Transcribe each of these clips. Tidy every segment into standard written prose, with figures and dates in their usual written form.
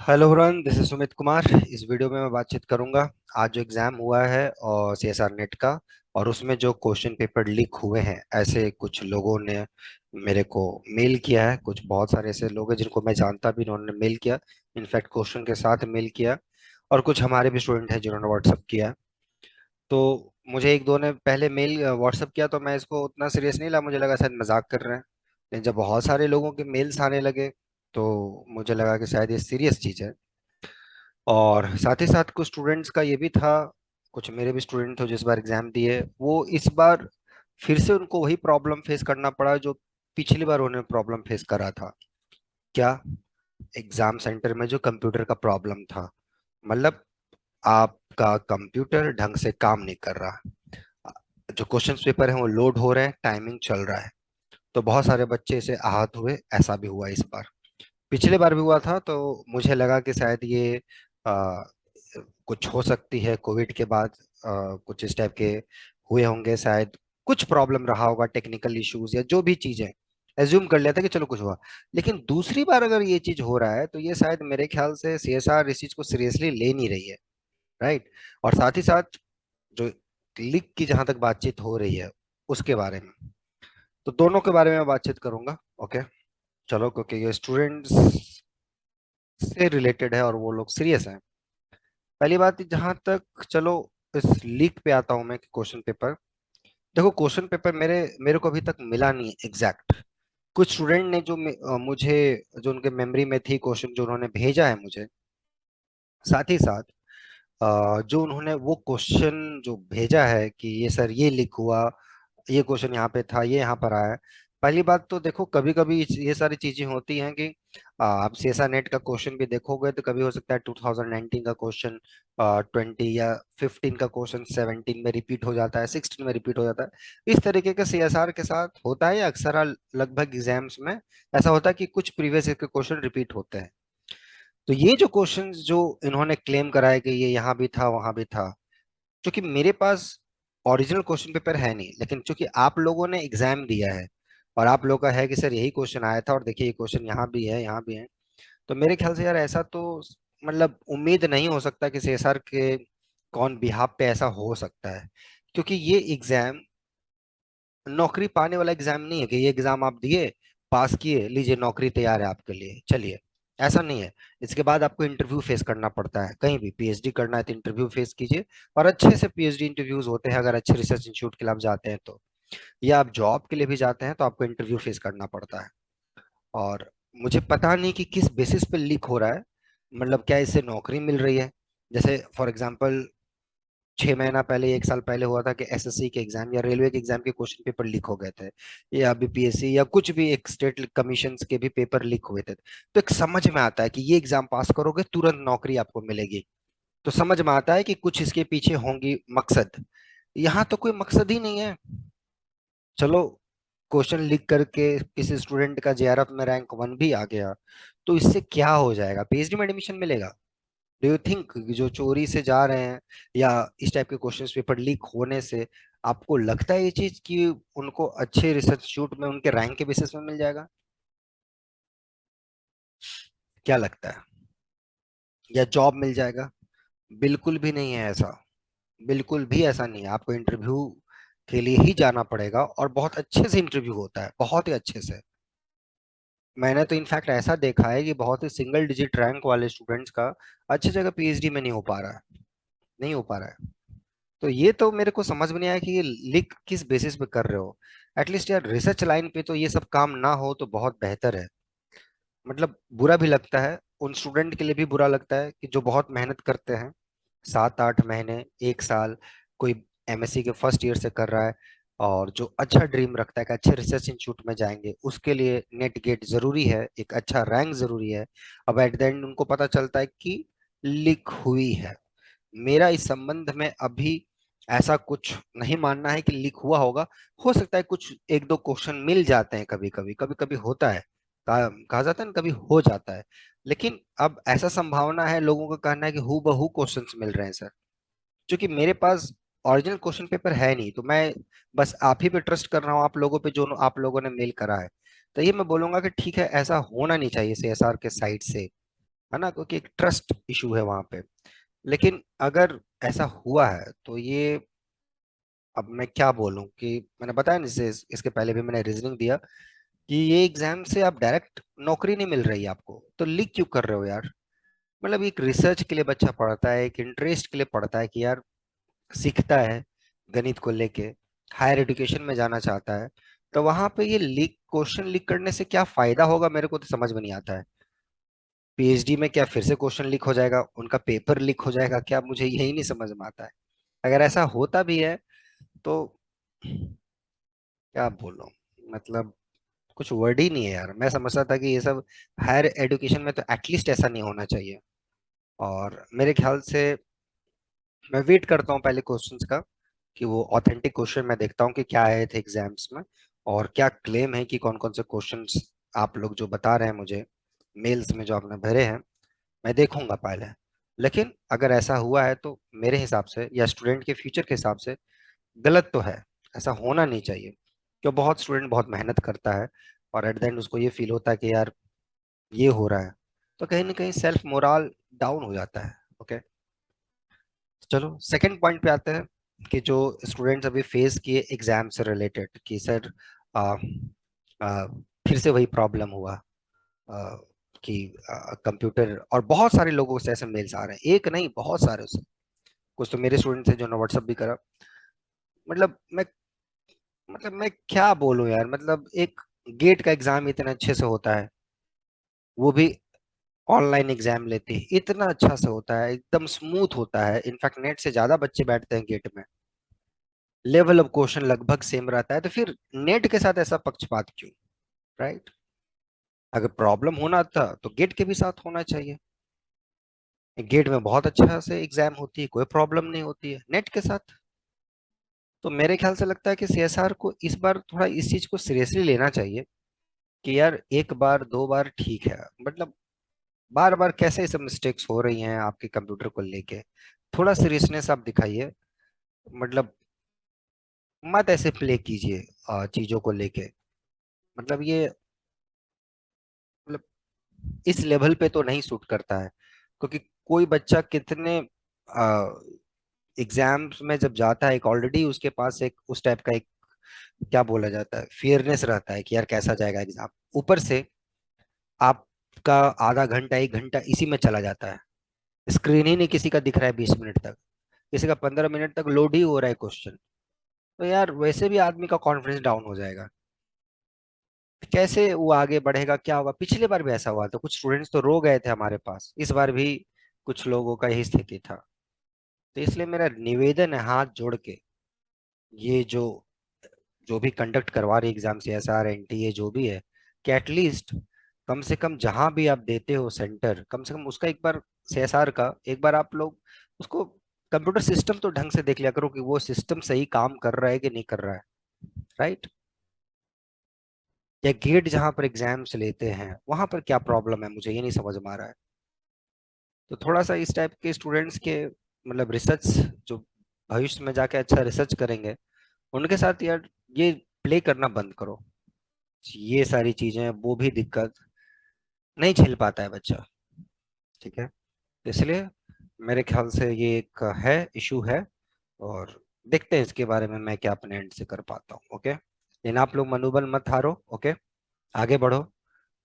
Hello Huron, this is Sumit Kumar. इस video में मैं बातचीत करूंगा आज जो एग्जाम हुआ है और सीएसआर नेट का, और उसमें जो क्वेश्चन पेपर लीक हुए हैं। ऐसे कुछ लोगों ने मेरे को मेल किया है, कुछ बहुत सारे ऐसे लोग हैं जिनको मैं जानता भी नहीं, उन्होंने मेल किया। इनफैक्ट क्वेश्चन के साथ मेल किया। और कुछ हमारे भी स्टूडेंट हैं जिन्होंने व्हाट्सअप किया। तो मुझे एक दो ने पहले मेल व्हाट्सअप किया तो मैं इसको उतना सीरियस नहीं लिया, मुझे लगा शायद मजाक कर रहे हैं। लेकिन जब बहुत सारे लोगों के मेल्स आने लगे तो मुझे लगा कि शायद ये सीरियस चीज़ है। और साथ ही साथ कुछ स्टूडेंट्स का ये भी था, कुछ मेरे भी स्टूडेंट थे जिस बार एग्जाम दिए, वो इस बार फिर से उनको वही प्रॉब्लम फेस करना पड़ा जो पिछली बार उन्होंने प्रॉब्लम फेस करा था। क्या? एग्जाम सेंटर में जो कंप्यूटर का प्रॉब्लम था। मतलब आपका कंप्यूटर ढंग से काम नहीं कर रहा, जो क्वेश्चन पेपर है वो लोड हो रहे हैं, टाइमिंग चल रहा है। तो बहुत सारे बच्चे इसे आहत हुए। ऐसा भी हुआ इस बार, पिछले बार भी हुआ था। तो मुझे लगा कि शायद ये आ, कुछ हो सकती है कोविड के बाद, कुछ इस टाइप के हुए होंगे शायद। कुछ प्रॉब्लम रहा होगा, टेक्निकल इश्यूज या जो भी चीजें। एज्यूम कर लिया था कि चलो कुछ हुआ। लेकिन दूसरी बार अगर ये चीज हो रहा है तो ये शायद मेरे ख्याल से सीएसआर इस चीज को सीरियसली ले नहीं रही है। राइट। और साथ ही साथ जो लीक की जहां तक बातचीत हो रही है उसके बारे में, तो दोनों के बारे में मैं बातचीत करूंगा। ओके, चलो, क्योंकि ये स्टूडेंट्स से रिलेटेड है और वो लोग सीरियस हैं। पहली बात जहां तक, चलो इस लीक पे आता हूं मैं कि क्वेश्चन पेपर, देखो क्वेश्चन पेपर मेरे मेरे को अभी तक मिला नहीं एग्जैक्ट। कुछ स्टूडेंट ने जो मुझे, जो उनके मेमोरी में थी क्वेश्चन जो उन्होंने भेजा है मुझे, साथ ही साथ जो उन्होंने वो क्वेश्चन जो भेजा है कि ये सर ये लीक हुआ, ये क्वेश्चन यहाँ पे था, ये यहाँ पर आया है। पहली बात तो देखो, कभी कभी ये सारी चीजें होती हैं कि आप सीएसआर नेट का क्वेश्चन भी देखोगे तो कभी हो सकता है 2019 का क्वेश्चन 20 या 15 का क्वेश्चन 17 में रिपीट हो जाता है, 16 में रिपीट हो जाता है। इस तरीके का सीएसआर के साथ होता है, अक्सर लगभग एग्जाम्स में ऐसा होता है कि कुछ प्रीवियस ईयर के क्वेश्चन रिपीट होते हैं। तो ये जो क्वेश्चंस जो इन्होंने क्लेम करा है कि ये यहाँ भी था वहां भी था, क्योंकि मेरे पास ओरिजिनल क्वेश्चन पेपर है नहीं, लेकिन चूंकि आप लोगों ने एग्जाम दिया है और आप लोगों का है कि सर यही क्वेश्चन आया था और देखिए ये क्वेश्चन यहाँ भी है यहाँ भी है, तो मेरे ख्याल से यार ऐसा तो मतलब उम्मीद नहीं हो सकता कि सीएसआर के कौन बिहाफ पे ऐसा हो सकता है। क्योंकि ये एग्जाम नौकरी पाने वाला एग्जाम नहीं है कि ये एग्जाम आप दिए, पास किए, लीजिए नौकरी तैयार है आपके लिए, चलिए। ऐसा नहीं है। इसके बाद आपको इंटरव्यू फेस करना पड़ता है, कहीं भी पीएचडी करना है तो इंटरव्यू फेस कीजिए। और अच्छे से पीएचडी इंटरव्यूज होते हैं अगर अच्छे रिसर्च इंस्टीट्यूट के लिए आप जाते हैं तो, या आप जॉब के लिए भी जाते हैं तो आपको इंटरव्यू फेस करना पड़ता है। और मुझे पता नहीं कि किस बेसिस पे लीक हो रहा है। मतलब क्या इससे नौकरी मिल रही है? जैसे फॉर एग्जाम्पल 6 महीना पहले, 1 साल पहले हुआ था कि एसएससी के एग्जाम या रेलवे के एग्जाम के क्वेश्चन पेपर लीक हो गए थे, या बीपीएससी या कुछ भी एक स्टेट कमीशन के भी पेपर लीक हुए थे। तो एक समझ में आता है कि ये एग्जाम पास करोगे तुरंत नौकरी आपको मिलेगी। तो समझ में आता है कि कुछ इसके पीछे होंगी मकसद। यहाँ तो कोई मकसद ही नहीं है। चलो, क्वेश्चन लीक करके किसी स्टूडेंट का जेआरएफ में रैंक 1 भी आ गया तो इससे क्या हो जाएगा? पीएचडी में एडमिशन मिलेगा? डू यू थिंक जो चोरी से जा रहे हैं या इस टाइप के क्वेश्चन पेपर लीक होने से, आपको लगता है ये चीज कि उनको अच्छे रिसर्च इंस्टीट्यूट में उनके रैंक के बेसिस में मिल जाएगा? क्या लगता है? या जॉब मिल जाएगा? बिल्कुल भी नहीं है ऐसा। बिल्कुल भी ऐसा नहीं है। आपको इंटरव्यू के लिए ही जाना पड़ेगा और बहुत अच्छे से इंटरव्यू होता है, बहुत ही अच्छे से। मैंने तो इनफैक्ट ऐसा देखा है कि बहुत ही सिंगल डिजिट रैंक वाले स्टूडेंट्स का अच्छी जगह पीएचडी में नहीं हो पा रहा है, नहीं हो पा रहा है। तो ये तो मेरे को समझ में नहीं आया कि ये लीक किस बेसिस पे कर रहे हो। एटलीस्ट यार रिसर्च लाइन पे तो ये सब काम ना हो तो बहुत बेहतर है। मतलब बुरा भी लगता है, उन स्टूडेंट के लिए भी बुरा लगता है कि जो बहुत मेहनत करते हैं, 7-8 महीने, 1 साल, कोई एमएससी के फर्स्ट ईयर से कर रहा है और जो अच्छा ड्रीम रखता है कि अच्छे रिसर्च इंस्टीट्यूट में जाएंगे, उसके लिए नेट गेट जरूरी है, एक अच्छा रैंक जरूरी है। अब एट द एंड उनको पता चलता है कि लीक हुई है। मेरा इस संबंध में अभी ऐसा कुछ नहीं मानना है कि लीक हुआ होगा। हो सकता है कुछ एक दो क्वेश्चन मिल जाते हैं, कभी कभी, कभी कभी होता है, कहा जाता है ना, कभी हो जाता है। लेकिन अब ऐसा संभावना है, लोगों का कहना है कि हु बहू क्वेश्चंस मिल रहे हैं सर। क्योंकि मेरे पास ओरिजिनल क्वेश्चन पेपर है नहीं, तो मैं बस आप ही पे ट्रस्ट कर रहा हूँ, आप लोगों पे जो आप लोगों ने मेल करा है। तो ये मैं बोलूंगा कि ठीक है, ऐसा होना नहीं चाहिए सीएसआर के साइड से। है ना, क्योंकि एक ट्रस्ट इशू है वहां पे। लेकिन अगर ऐसा हुआ है तो ये, अब मैं क्या बोलूं कि मैंने बताया ना, जैसे इसके पहले भी मैंने रीजनिंग दिया कि ये एग्जाम से आप डायरेक्ट नौकरी नहीं मिल रही है आपको, तो लीक क्यों कर रहे हो यार। मतलब एक रिसर्च के लिए बच्चा पढ़ता है, एक इंटरेस्ट के लिए पढ़ता है कि यार सीखता है गणित को लेके, हायर एजुकेशन में जाना चाहता है, तो वहां पे ये लीक, क्वेश्चन लीक करने से क्या फायदा होगा, मेरे को तो समझ में नहीं आता है। पीएचडी में क्या फिर से क्वेश्चन लीक हो जाएगा, उनका पेपर लीक हो जाएगा क्या, मुझे यही नहीं समझ में आता है। अगर ऐसा होता भी है तो क्या बोलूं, मतलब कुछ वर्ड ही नहीं है यार। मैं समझता था कि ये सब हायर एजुकेशन में तो एटलीस्ट ऐसा नहीं होना चाहिए। और मेरे ख्याल से मैं वेट करता हूँ पहले क्वेश्चंस का, कि वो ऑथेंटिक क्वेश्चन मैं देखता हूँ कि क्या आए थे एग्जाम्स में, और क्या क्लेम है कि कौन कौन से क्वेश्चंस आप लोग जो बता रहे हैं मुझे मेल्स में जो आपने भरे हैं, मैं देखूंगा पहले। लेकिन अगर ऐसा हुआ है तो मेरे हिसाब से या स्टूडेंट के फ्यूचर के हिसाब से गलत तो है, ऐसा होना नहीं चाहिए। क्यों, बहुत स्टूडेंट बहुत मेहनत करता है और एट द एंड उसको ये फील होता है कि यार ये हो रहा है, तो कहीं ना कहीं सेल्फ मोरल डाउन हो जाता है। ओके, चलो सेकंड पॉइंट पे आते हैं कि जो स्टूडेंट्स अभी फेस किए एग्जाम से रिलेटेड, कि सर आ, आ, फिर से वही प्रॉब्लम हुआ, आ, कि कंप्यूटर, और बहुत सारे लोगों से ऐसे मेल्स आ रहे हैं, एक नहीं बहुत सारे उससे। कुछ तो मेरे स्टूडेंट्स हैं जो ने व्हाट्सअप भी करा। मतलब मैं क्या बोलूं यार, मतलब एक गेट का एग्जाम इतना अच्छे से होता है, वो भी ऑनलाइन एग्जाम लेते हैं, इतना अच्छा से होता है, एकदम स्मूथ होता है, इनफैक्ट नेट से ज्यादा बच्चे बैठते हैं गेट में, लेवल ऑफ क्वेश्चन लगभग सेम रहता है, तो फिर नेट के साथ ऐसा पक्षपात क्यों, राइट। अगर प्रॉब्लम होना था तो गेट के भी साथ होना चाहिए। गेट में बहुत अच्छा से एग्जाम होती है, कोई प्रॉब्लम नहीं होती है, नेट के साथ। तो मेरे ख्याल से लगता है कि सीएसआर को इस बार थोड़ा इस चीज को सीरियसली लेना चाहिए, कि यार एक बार दो बार ठीक है, मतलब बार बार कैसे ये सब मिस्टेक्स हो रही हैं आपके कंप्यूटर को लेके, थोड़ा सीरियसनेस आप दिखाइए। मतलब मत ऐसे प्ले कीजिए चीजों को लेके। मतलब ये, मतलब इस लेवल पे तो नहीं सूट करता है, क्योंकि कोई बच्चा कितने एग्जाम्स में जब जाता है, एक ऑलरेडी उसके पास एक उस टाइप का एक, क्या बोला जाता है, फियरनेस रहता है कि यार कैसा जाएगा एग्जाम, ऊपर से आपका आधा घंटा एक घंटा इसी में चला जाता है, स्क्रीन ही नहीं किसी का दिख रहा है 20 मिनट तक, किसी का 15 मिनट तक लोड ही हो रहा है क्वेश्चन, तो यार वैसे भी आदमी का कॉन्फिडेंस डाउन हो जाएगा, कैसे वो आगे बढ़ेगा, क्या होगा। पिछली बार भी ऐसा हुआ था, कुछ स्टूडेंट्स तो रो गए थे हमारे पास, इस बार भी कुछ लोगों का यही स्थिति था। तो इसलिए मेरा निवेदन है हाथ जोड़ के, ये जो जो भी कंडक्ट करवा रही एग्जाम, सीएसआर एनटीए जो भी है, कि एटलीस्ट कम से कम जहां भी आप देते हो सेंटर, कम से कम उसका एक बार, सीएसआर का एक बार आप लोग उसको कंप्यूटर सिस्टम तो ढंग से देख लिया करो कि वो सिस्टम सही काम कर रहा है कि नहीं कर रहा है, राइट। या गेट जहां पर एग्जाम्स लेते हैं वहां पर क्या प्रॉब्लम है, मुझे ये नहीं समझ में आ रहा है। तो थोड़ा सा इस टाइप के स्टूडेंट्स के, मतलब रिसर्च, जो भविष्य में जाके अच्छा रिसर्च करेंगे, उनके साथ यार ये प्ले करना बंद करो, ये सारी चीजें, वो भी दिक्कत नहीं झेल पाता है बच्चा, ठीक है। तो इसलिए मेरे ख्याल से ये एक है, इशू है, और देखते हैं इसके बारे में मैं क्या अपने एंड से कर पाता हूँ। ओके, लेकिन आप लोग मनोबल मत हारो, ओके, आगे बढ़ो।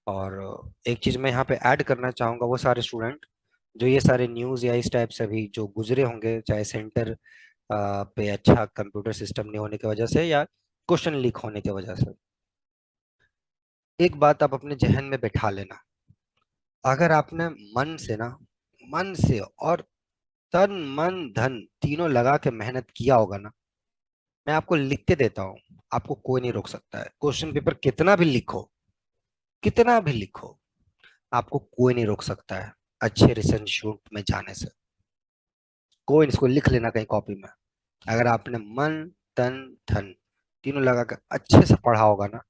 और एक चीज मैं यहाँ पे ऐड करना चाहूंगा, वो सारे स्टूडेंट जो ये सारे न्यूज़ या इस टाइप से भी जो गुजरे होंगे, चाहे सेंटर पे अच्छा कंप्यूटर सिस्टम नहीं होने की वजह से या क्वेश्चन लीक होने की वजह से, एक बात आप अपने जहन में बैठा लेना, अगर आपने मन से ना, मन से और तन मन धन तीनों लगा के मेहनत किया होगा ना, मैं आपको लिख के देता हूँ, आपको कोई नहीं रोक सकता है। क्वेश्चन पेपर कितना भी लिखो, कितना भी लिखो, आपको कोई नहीं रोक सकता है अच्छे रिसर्च इंस्टीट्यूट में जाने से। कोई, इसको लिख लेना कहीं कॉपी में, अगर आपने मन तन धन तीनों लगा कर अच्छे से पढ़ा होगा ना,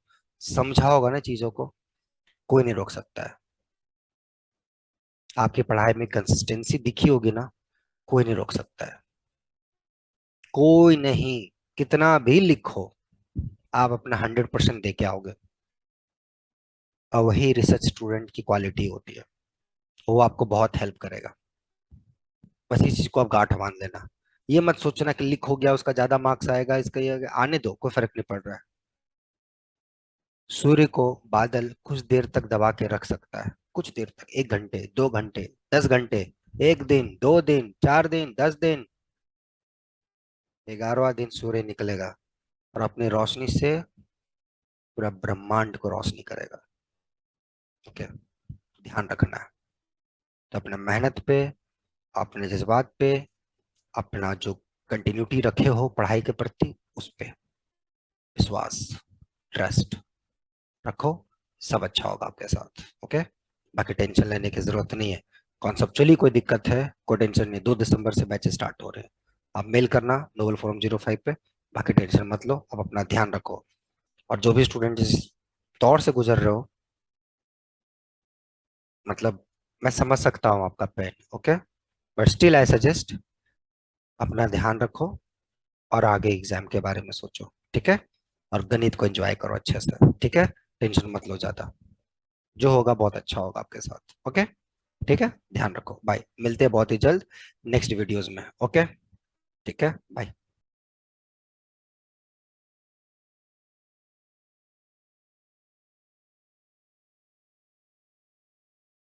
समझा होगा ना चीजों को, कोई नहीं रोक सकता है। आपकी पढ़ाई में कंसिस्टेंसी दिखी होगी ना, कोई नहीं रोक सकता है, कोई नहीं। कितना भी लिखो, आप अपना 100% दे के आओगे, और वही रिसर्च स्टूडेंट की क्वालिटी होती है। वो आपको बहुत हेल्प करेगा। बस इस चीज को आप गांठ बांध लेना। ये मत सोचना कि लिख हो गया उसका ज्यादा मार्क्स आएगा, इसका ये आने दो, कोई फर्क नहीं पड़ रहा है। सूर्य को बादल कुछ देर तक दबा के रख सकता है, कुछ देर तक, 1 घंटे, 2 घंटे, 10 घंटे, 1 दिन, 2 दिन, 4 दिन, 10 दिन। 11वां दिन सूर्य निकलेगा और अपनी रोशनी से पूरा ब्रह्मांड को रोशनी करेगा। ओके, ध्यान रखना है। तो अपने मेहनत पे, अपने जज्बात पे, अपना जो कंटिन्यूटी रखे हो पढ़ाई के प्रति, उस पे विश्वास, ट्रस्ट रखो। सब अच्छा होगा आपके साथ। ओके, बाकी टेंशन लेने की जरूरत नहीं है। कॉन्सेप्चुअली कोई दिक्कत है, कोई टेंशन नहीं। 2 दिसंबर से बैचेस स्टार्ट हो रहे हैं। आप मेल करना नोबल फोरम 05 पे। बाकी टेंशन मत लो, अब अपना ध्यान रखो। और जो भी स्टूडेंट जिस दौर से गुजर रहे हो, मतलब मैं समझ सकता हूँ आपका pain. Okay, but still I suggest, अपना ध्यान रखो और आगे एग्जाम के बारे में सोचो। ठीक है, और गणित को एंजॉय करो अच्छे से। ठीक है, टेंशन मत लो ज्यादा। जो होगा बहुत अच्छा होगा आपके साथ। ओके, ठीक है, ध्यान रखो। बाय, मिलते हैं बहुत ही जल्द नेक्स्ट वीडियोस में। ओके, ठीक है, बाय।